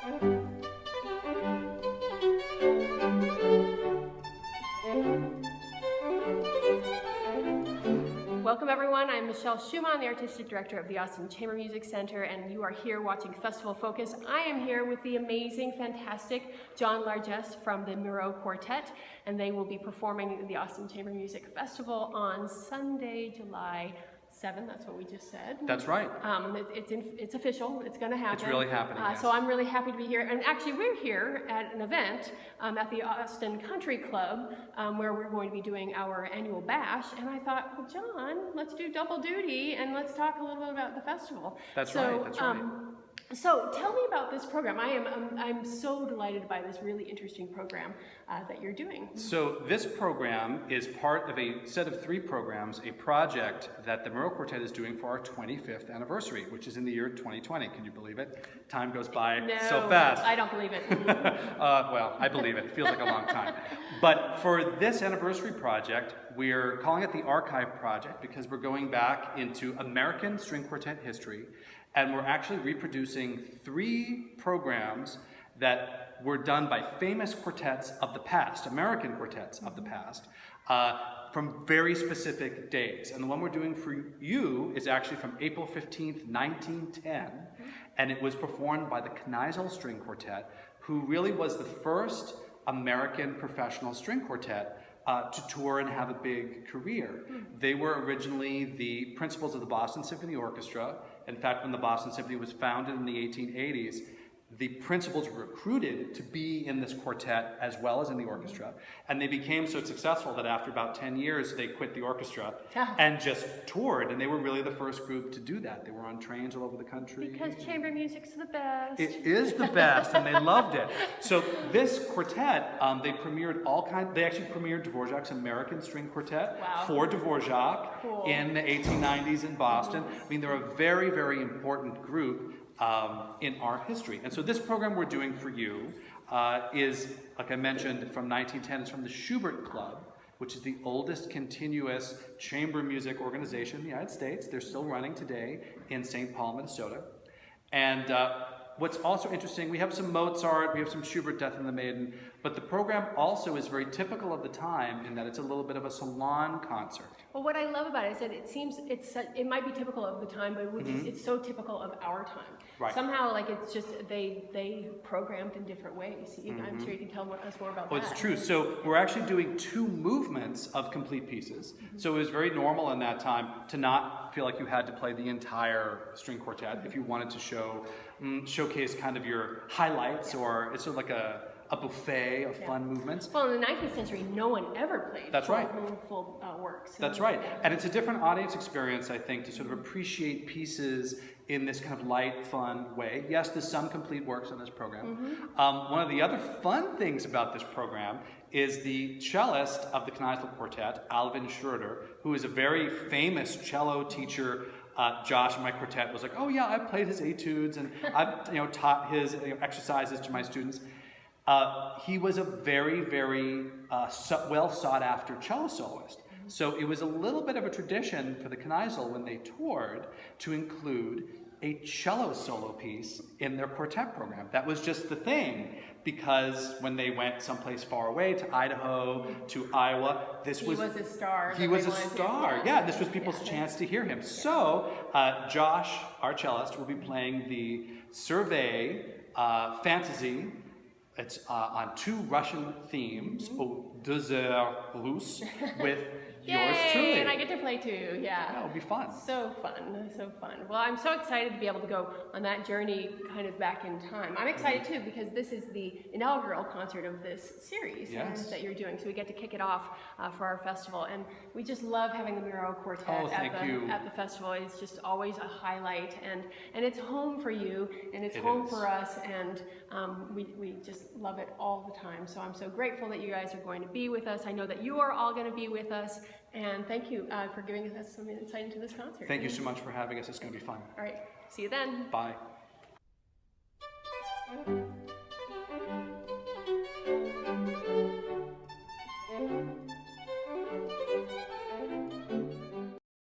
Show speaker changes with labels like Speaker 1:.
Speaker 1: Welcome everyone, I'm Michelle Schumann, the Artistic Director of the Austin Chamber Music Center, and you are here watching Festival Focus. I am here with the amazing, fantastic John Largess from the Miró Quartet, and they will be performing in the Austin Chamber Music Festival on Sunday, July 7th. That's what we just said.
Speaker 2: That's right.
Speaker 1: It's official. It's going to happen.
Speaker 2: It's really happening. Yes.
Speaker 1: So I'm really happy to be here. And actually, we're here at an event at the Austin Country Club where we're going to be doing our annual bash. And I thought, well, John, let's do double duty and let's talk a little bit about the festival.
Speaker 2: That's right. That's right.
Speaker 1: So tell me about this program. I'm so delighted by this really interesting program that you're doing.
Speaker 2: So this program is part of a set of 3 programs, a project that the Miró Quartet is doing for our 25th anniversary, which is in the year 2020. Can you believe it? Time goes by so fast.
Speaker 1: I don't believe it.
Speaker 2: Well, I believe it. It feels like a long time. But for this anniversary project, we're calling it the Archive Project because we're going back into American string quartet history. And we're actually reproducing 3 programs that were done by famous quartets of the past, American quartets of the past, from very specific days. And the one we're doing for you is actually from April 15th, 1910, and it was performed by the Kneisel String Quartet, who really was the first American professional string quartet to tour and have a big career. They were originally the principals of the Boston Symphony Orchestra. In fact, when the Boston Symphony was founded in the 1880s, the principals were recruited to be in this quartet as well as in the orchestra. And they became so successful that after about 10 years, they quit the orchestra and just toured. And they were really the first group to do that. They were on trains all over the country.
Speaker 1: Because chamber music's the best.
Speaker 2: It is the best, and they loved it. So this quartet, they actually premiered Dvorak's American String Quartet for Dvorak in the 1890s in Boston. I mean, they're a very, very important group in our history. And so this program we're doing for you is, like I mentioned, from 1910. It's from the Schubert Club, which is the oldest continuous chamber music organization in the United States. They're still running today in St. Paul, Minnesota. And what's also interesting, we have some Mozart, we have some Schubert, Death and the Maiden, but the program also is very typical of the time in that it's a little bit of a salon concert.
Speaker 1: Well, what I love about it is that it seems it might be typical of the time, but it's so typical of our time.
Speaker 2: Right.
Speaker 1: Somehow, like it's just they programmed in different ways. I'm sure you can tell us more about that.
Speaker 2: Well, it's true. So we're actually doing 2 movements of complete pieces. So it was very normal in that time to not feel like you had to play the entire string quartet if you wanted to showcase kind of your highlights, or it's sort of like a buffet of fun movements.
Speaker 1: Well, in the 19th century, no one ever played full works.
Speaker 2: That's right. And it's a different audience experience, I think, to sort of appreciate pieces in this kind of light, fun way. Yes, there's some complete works on this program. One of the other fun things about this program is the cellist of the Kneisel Quartet, Alvin Schroeder, who is a very famous cello teacher. Josh in my quartet was like, oh yeah, I played his etudes and I've taught his exercises to my students. He was a very, very well sought after cello soloist. So it was a little bit of a tradition for the Kneisel when they toured to include a cello solo piece in their quartet program. That was just the thing, because when they went someplace far away, to Idaho, to Iowa, he was a star. He was a star, yeah. This was people's chance to hear him. So Josh, our cellist, will be playing the Survey Fantasy. It's on 2 Russian themes, Deux Heures Russes, with yours truly.
Speaker 1: And I get to play too,
Speaker 2: Yeah, it'll be fun.
Speaker 1: So fun, so fun. Well, I'm so excited to be able to go on that journey kind of back in time. I'm excited too because this is the inaugural concert of this series that you're doing. So we get to kick it off for our festival. And we just love having the Miró Quartet at the festival. It's just always a highlight. And it's home for you, and it's home for us. And we just love it all the time. So I'm so grateful that you guys are going to be with us. I know that you are all going to be with us. And thank you for giving us some insight into this concert.
Speaker 2: Thank you so much for having us. It's going to be fun.
Speaker 1: All right. See you then.
Speaker 2: Bye.